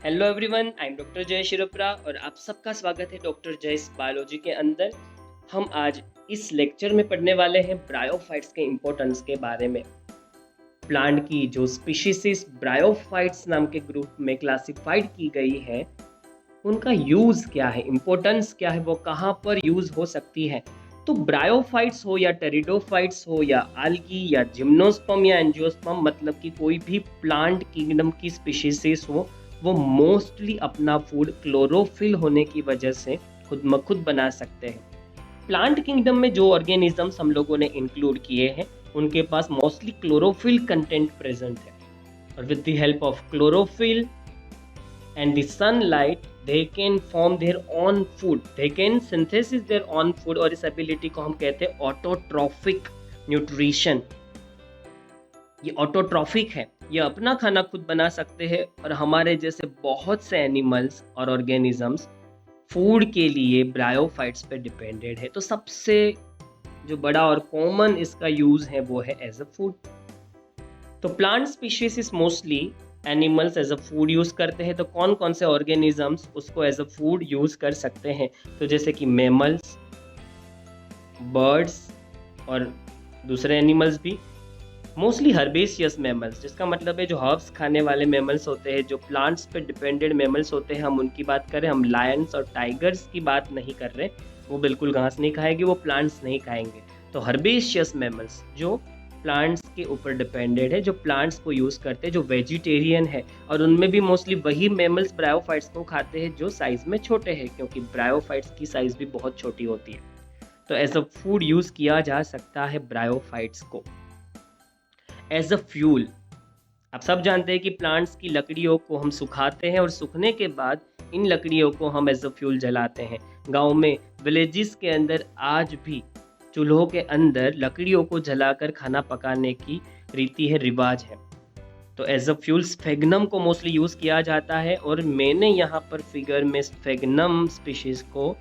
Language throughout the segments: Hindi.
Hello everyone, I am doctor जय शिरोप्रा और आप सबका स्वागत है डॉक्टर जयस बायोलॉजी के अंदर। हम आज इस लेक्चर में पढ़ने वाले हैं ब्रायोफाइट्स के इम्पोर्टेंस के बारे में। प्लांट की जो स्पीशीज ब्रायोफाइट्स नाम के ग्रुप में क्लासिफाइड की गई है, उनका यूज़ क्या है, इम्पोर्टेंस क्या है, वो कहाँ पर यूज़ हो सकती है। तो ब्रायोफाइट्स हो या टेरिडोफाइट्स हो या आल्गी या जिम्नोस्पर्म या एंजियोस्पर्म, मतलब कि कोई भी प्लांट किंगडम की स्पीशीज हो, वो मोस्टली अपना फूड क्लोरोफिल होने की वजह से खुद ब खुद बना सकते हैं। प्लांट किंगडम में जो ऑर्गेनिजम्स हम लोगों ने इंक्लूड किए हैं, उनके पास मोस्टली क्लोरोफिल कंटेंट प्रेजेंट है, और with the help of chlorophyll and the sunlight they can form their own food, they can synthesis their own food, और इस एबिलिटी को हम कहते हैं ऑटोट्रॉफिक न्यूट्रिशन। ये ऑटोट्रॉफिक है, ये अपना खाना खुद बना सकते हैं, और हमारे जैसे बहुत से एनिमल्स और ऑर्गेनिजम्स फूड के लिए ब्रायोफाइट्स पे डिपेंडेड है। तो सबसे जो बड़ा और कॉमन इसका यूज है वो है एज अ फूड। तो plant species is mostly animals as a food use करते हैं। तो कौन कौन से ऑर्गेनिजम्स उसको एज अ फूड यूज़ कर सकते हैं? तो जैसे कि मैमल्स, बर्ड्स और दूसरे एनिमल्स भी, मोस्टली हर्बेसियस मैमल्स, जिसका मतलब है जो हर्ब्स खाने वाले मैमल्स होते हैं, जो प्लांट्स पे डिपेंडेड मैमल्स होते हैं, हम उनकी बात करें। हम लायंस और टाइगर्स की बात नहीं कर रहे, वो बिल्कुल घास नहीं खाएंगे, वो प्लांट्स नहीं खाएंगे। तो हर्बेशियस मैमल्स जो प्लांट्स के ऊपर डिपेंडेड है, जो प्लांट्स को यूज़ करते हैं, जो वेजिटेरियन है, और उनमें भी मोस्टली वही मैमल्स ब्रायोफाइट्स को खाते हैं जो साइज में छोटे हैं, क्योंकि ब्रायोफाइट्स की साइज भी बहुत छोटी होती है। तो एज अ फूड यूज़ किया जा सकता है ब्रायोफाइट्स को। एज अ फ्यूल, आप सब जानते हैं कि प्लांट्स की लकड़ियों को हम सुखाते हैं, और सूखने के बाद इन लकड़ियों को हम एज अ फ्यूल जलाते हैं। गांव में, विलेजेस के अंदर आज भी चूल्हों के अंदर लकड़ियों को जलाकर खाना पकाने की रीति है, रिवाज है। तो एज अ फ्यूल स्फेगनम को मोस्टली यूज़ किया जाता है, और मैंने यहाँ पर फिगर में स्फेगनम स्पीशीज को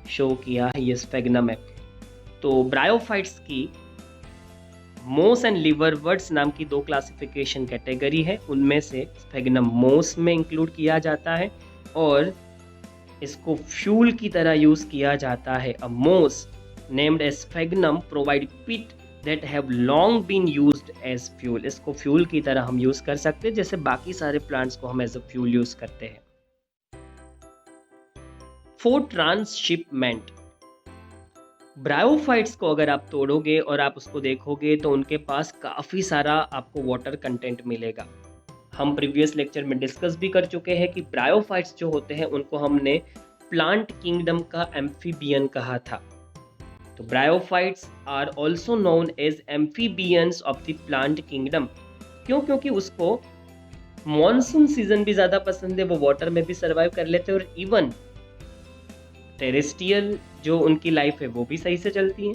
शो किया है, ये स्फेगनम है। तो ब्रायोफाइट्स की मोस एंड लिवरवर्ट्स नाम की दो क्लासिफिकेशन कैटेगरी है, उनमें से स्फेगनम मोस में इंक्लूड किया जाता है, और इसको फ्यूल की तरह यूज किया जाता है। A moss named as sphagnum provide peat that have long been used as fuel. इसको फ्यूल की तरह हम यूज कर सकते हैं, जैसे बाकी सारे प्लांट्स को हम एज अ फ्यूल यूज करते हैं। फॉर ट्रांसशिपमेंट, ब्रायोफाइट्स को अगर आप तोड़ोगे और आप उसको देखोगे तो उनके पास काफ़ी सारा आपको वाटर कंटेंट मिलेगा। हम प्रीवियस लेक्चर में डिस्कस भी कर चुके हैं कि ब्रायोफाइट्स जो होते हैं उनको हमने प्लांट किंगडम का एम्फीबियन कहा था। तो bryophytes are also known as amphibians of the plant kingdom. क्यों? क्योंकि उसको मॉनसून सीजन भी ज़्यादा पसंद है, वो वाटर में भी सर्वाइव कर लेते हैं, और इवन टेरेस्ट्रियल जो उनकी लाइफ है वो भी सही से चलती है।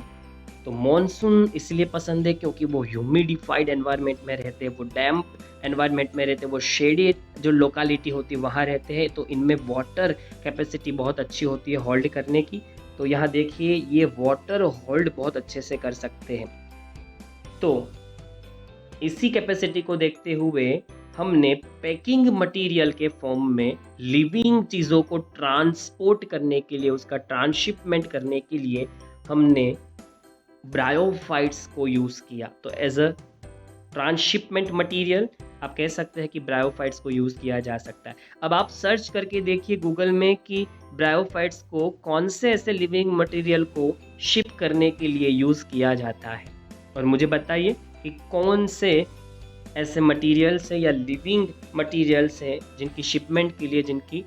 तो मॉनसून इसलिए पसंद है क्योंकि वो ह्यूमिडिफाइड एनवायरनमेंट में रहते हैं, वो डैम्प एनवायरनमेंट में रहते हैं, वो शेडी जो लोकालिटी होती है वहाँ रहते हैं। तो इनमें वाटर कैपेसिटी बहुत अच्छी होती है होल्ड करने की। तो यहाँ देखिए, ये वाटर होल्ड बहुत अच्छे से कर सकते हैं। तो इसी कैपेसिटी को देखते हुए हमने पैकिंग मटेरियल के फॉर्म में लिविंग चीज़ों को ट्रांसपोर्ट करने के लिए, उसका ट्रांसशिपमेंट करने के लिए हमने ब्रायोफाइट्स को यूज़ किया। तो एज अ ट्रांसशिपमेंट मटेरियल आप कह सकते हैं कि ब्रायोफाइट्स को यूज़ किया जा सकता है। अब आप सर्च करके देखिए गूगल में कि ब्रायोफाइट्स को कौन से ऐसे लिविंग मटेरियल को शिप करने के लिए यूज़ किया जाता है, और मुझे बताइए कि कौन से ऐसे मटेरियल्स हैं या लिविंग मटेरियल्स हैं जिनकी शिपमेंट के लिए, जिनकी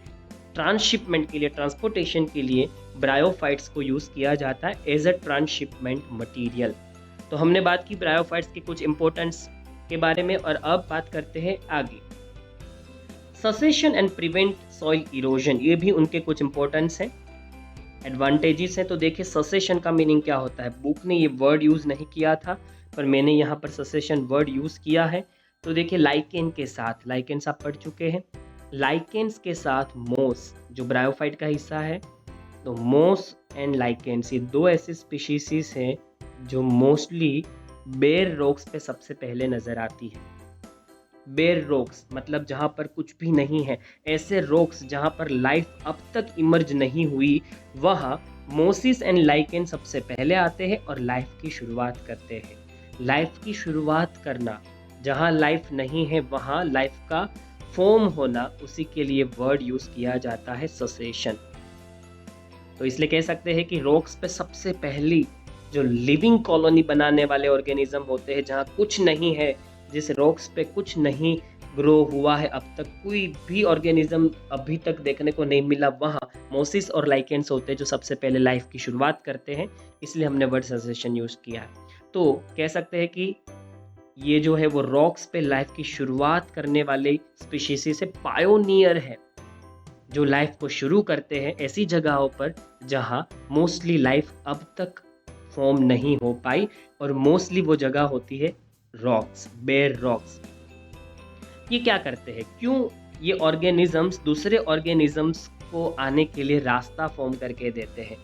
ट्रांसशिपमेंट के लिए, ट्रांसपोर्टेशन के लिए ब्रायोफाइट्स को यूज़ किया जाता है एज अ ट्रांसशिपमेंट मटेरियल। तो हमने बात की ब्रायोफाइट्स के कुछ इंपॉर्टेंस के बारे में, और अब बात करते हैं आगे। Secession and prevent soil erosion, ये भी उनके कुछ इंपॉर्टेंस हैं, एडवांटेजेस हैं। तो देखिए, ससेशन का मीनिंग क्या होता है। बुक ने ये वर्ड यूज़ नहीं किया था, पर मैंने यहाँ पर ससेशन वर्ड यूज़ किया है। तो देखिए, लाइकेन के साथ, लाइकेन्स आप पढ़ चुके हैं, लाइकेन्स के साथ मोस जो ब्रायोफाइट का हिस्सा है, तो मोस एंड लाइकेन्स, ये दो ऐसे स्पीशीज हैं जो मोस्टली बेर रॉक्स पे सबसे पहले नज़र आती है। बेर रॉक्स मतलब जहाँ पर कुछ भी नहीं है, ऐसे रॉक्स जहाँ पर लाइफ अब तक इमर्ज नहीं हुई, वहाँ मोसिस एंड लाइकेन सबसे पहले आते हैं और लाइफ की शुरुआत करते हैं। लाइफ की शुरुआत करना, जहाँ लाइफ नहीं है वहाँ लाइफ का फॉर्म होना, उसी के लिए वर्ड यूज किया जाता है ससेशन। तो इसलिए कह सकते हैं कि रॉक्स पे सबसे पहली जो लिविंग कॉलोनी बनाने वाले ऑर्गेनिज्म होते हैं, जहाँ कुछ नहीं है, जिस रॉक्स पे कुछ नहीं ग्रो हुआ है अब तक, कोई भी ऑर्गेनिज्म अभी तक देखने को नहीं मिला, वहाँ मोसिस और लाइकेंस होते हैं जो सबसे पहले लाइफ की शुरुआत करते हैं। इसलिए हमने वर्ड ससेशन यूज किया है। तो कह सकते हैं कि ये जो है वो रॉक्स पे लाइफ की शुरुआत करने वाले स्पीशीज से पायोनियर है, जो लाइफ को शुरू करते हैं ऐसी जगहों पर जहां मोस्टली लाइफ अब तक फॉर्म नहीं हो पाई, और मोस्टली वो जगह होती है रॉक्स, बेयर रॉक्स। ये क्या करते हैं, क्यों ये ऑर्गेनिजम्स दूसरे ऑर्गेनिजम्स को आने के लिए रास्ता फॉर्म करके देते हैं?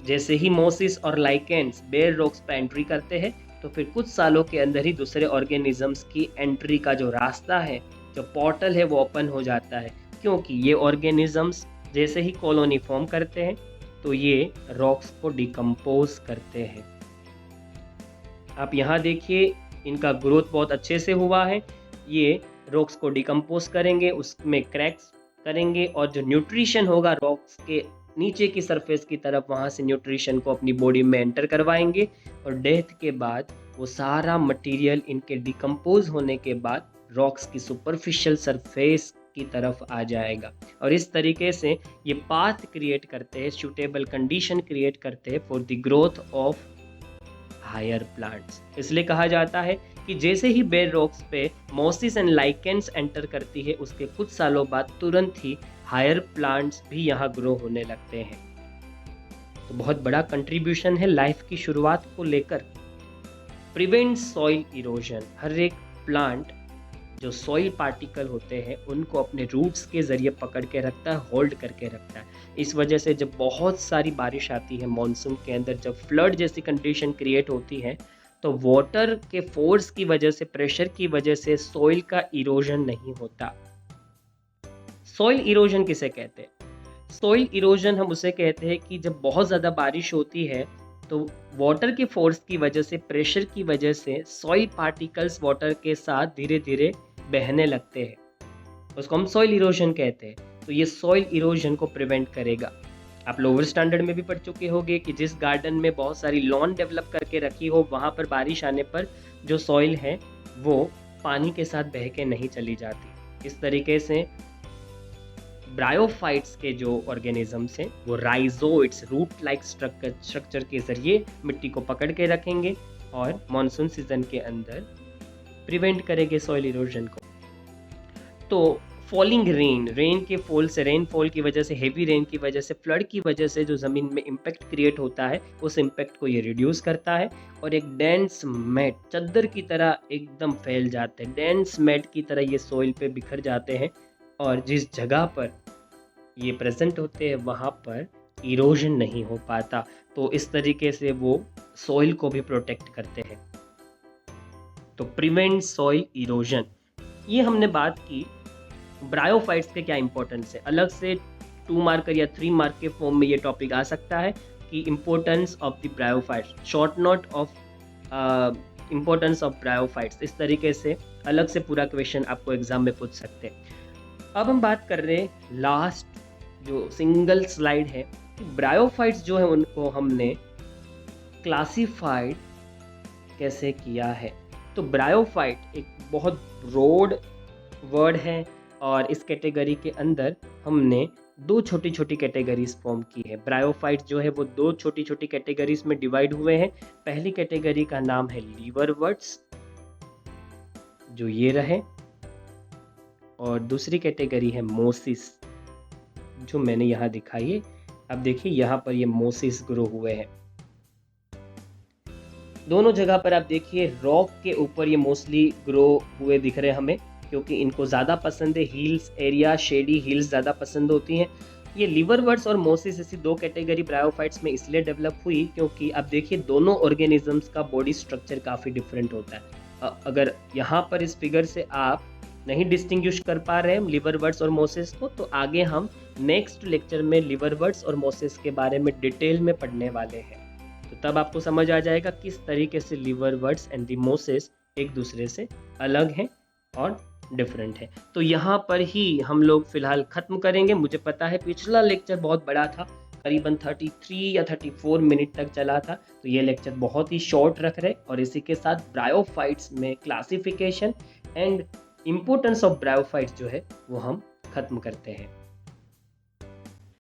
जैसे ही मोसिस और लाइकेंस बेयर रॉक्स पर एंट्री करते हैं, तो फिर कुछ सालों के अंदर ही दूसरे ऑर्गेनिजम्स की एंट्री का जो रास्ता है, जो पोर्टल है, वो ओपन हो जाता है। क्योंकि ये ऑर्गेनिजम्स जैसे ही कॉलोनी फॉर्म करते हैं तो ये रॉक्स को डिकम्पोज करते हैं। आप यहाँ देखिए, इनका ग्रोथ बहुत अच्छे से हुआ है। ये रॉक्स को डिकम्पोज करेंगे, उसमें क्रैक्स करेंगे, और जो न्यूट्रिशन होगा रॉक्स के नीचे की सरफेस की तरफ, वहाँ से न्यूट्रिशन को अपनी बॉडी में एंटर करवाएंगे, और डेथ के बाद वो सारा मटेरियल इनके डिकम्पोज होने के बाद रॉक्स की सुपरफिशियल सरफेस की तरफ आ जाएगा। और इस तरीके से ये पाथ क्रिएट करते हैं, सूटेबल कंडीशन क्रिएट करते हैं for the growth of higher plants. इसलिए कहा जाता है कि जैसे ही बेयर रॉक्स पे मोसिस एंड लाइकेंस एंटर करती है, उसके कुछ सालों बाद तुरंत ही हायर प्लांट्स भी यहाँ ग्रो होने लगते हैं। तो बहुत बड़ा कंट्रीब्यूशन है लाइफ की शुरुआत को लेकर। प्रिवेंट सॉइल इरोजन, हर एक प्लांट जो सॉइल पार्टिकल होते हैं उनको अपने रूट्स के जरिए पकड़ के रखता है, होल्ड करके रखता है। इस वजह से जब बहुत सारी बारिश आती है मॉनसून के अंदर, जब फ्लड जैसी कंडीशन क्रिएट होती है, तो वाटर के फोर्स की वजह से, प्रेशर की वजह से सॉइल का इरोजन नहीं होता। सॉइल इरोजन किसे कहते हैं? सॉइल इरोजन हम उसे कहते हैं कि जब बहुत ज़्यादा बारिश होती है तो वाटर के फोर्स की वजह से, प्रेशर की वजह से सॉइल पार्टिकल्स वाटर के साथ धीरे धीरे बहने लगते हैं, उसको हम सॉइल इरोजन कहते हैं। तो ये सॉइल इरोजन को प्रिवेंट करेगा। आप लोअर स्टैंडर्ड में भी पढ़ चुके होंगे कि जिस गार्डन में बहुत सारी लॉन डेवलप करके रखी हो, वहाँ पर बारिश आने पर जो सॉइल है वो पानी के साथ बह के नहीं चली जाती। इस तरीके से ब्रायोफाइट्स के जो ऑर्गेनिजम्स हैं वो राइजोइड्स, रूट लाइक स्ट्रक्चर के जरिए मिट्टी को पकड़ के रखेंगे और मॉनसून सीजन के अंदर प्रिवेंट करेंगे सॉइल इरोजन को। तो फॉलिंग रेन के फॉल से, रेनफॉल की वजह से, हेवी रेन की वजह से, फ्लड की वजह से जो ज़मीन में इम्पैक्ट क्रिएट होता है, उस इम्पैक्ट को ये रिड्यूस करता है और एक डेंस मैट, चद्दर की तरह एकदम फैल जाते हैं, डेंस मैट की तरह ये सॉइल पे बिखर जाते हैं, और जिस जगह पर ये प्रेजेंट होते हैं वहाँ पर इरोजन नहीं हो पाता। तो इस तरीके से वो सॉइल को भी प्रोटेक्ट करते हैं। तो प्रिवेंट सॉइल इरोजन, ये हमने बात की। ब्रायोफाइट्स के क्या इंपॉर्टेंस है, अलग से 2 मार्कर या 3 मार्क के फॉर्म में ये टॉपिक आ सकता है कि importance of the bryophytes, short note of importance of bryophytes, इस तरीके से अलग से पूरा क्वेश्चन आपको एग्जाम में पूछ सकते हैं। अब हम बात कर रहे हैं लास्ट जो सिंगल स्लाइड है कि ब्रायोफाइट्स जो है उनको हमने क्लासिफाइड कैसे किया है। तो ब्रायोफाइट एक बहुत ब्रॉड वर्ड है और इस कैटेगरी के अंदर हमने 2 छोटी छोटी कैटेगरीज फॉर्म की है। ब्रायोफाइट्स जो है वो 2 छोटी छोटी कैटेगरीज में डिवाइड हुए हैं। पहली कैटेगरी का नाम है लीवरवर्ट्स, जो ये रहे, और दूसरी कैटेगरी है मोसिस, जो मैंने यहाँ दिखाई है। अब देखिए यहाँ पर ये मोसिस ग्रो हुए हैं। दोनों जगह पर आप देखिए रॉक के ऊपर ये मोस्टली ग्रो हुए दिख रहे हैं हमें, क्योंकि इनको ज़्यादा पसंद है हिल्स एरिया, शेडी हिल्स ज़्यादा पसंद होती हैं। ये लीवरवर्ट्स और मोसिस ऐसी 2 कैटेगरी ब्रायोफाइट्स में इसलिए डेवलप हुई क्योंकि अब देखिए दोनों ऑर्गेनिजम्स का बॉडी स्ट्रक्चर काफ़ी डिफरेंट होता है। अगर यहाँ पर इस फिगर से आप नहीं डिस्टिंग्विश कर पा रहे हैं लिवर वर्ड्स और मोसेस को, तो आगे हम नेक्स्ट लेक्चर में लिवर वर्ड्स और मोसेस के बारे में डिटेल में पढ़ने वाले हैं। तो तब आपको समझ आ जाएगा किस तरीके से liver words and the Moses एक दूसरे से अलग हैं और डिफरेंट है। तो यहाँ पर ही हम लोग फिलहाल ख़त्म करेंगे। मुझे पता है पिछला लेक्चर बहुत बड़ा था, करीबन 33 या 34 मिनट तक चला था, तो ये लेक्चर बहुत ही शॉर्ट रख रहे और इसी के साथ ब्रायोफाइट्स में classification and importance of bryophytes जो है वो हम ख़त्म करते हैं।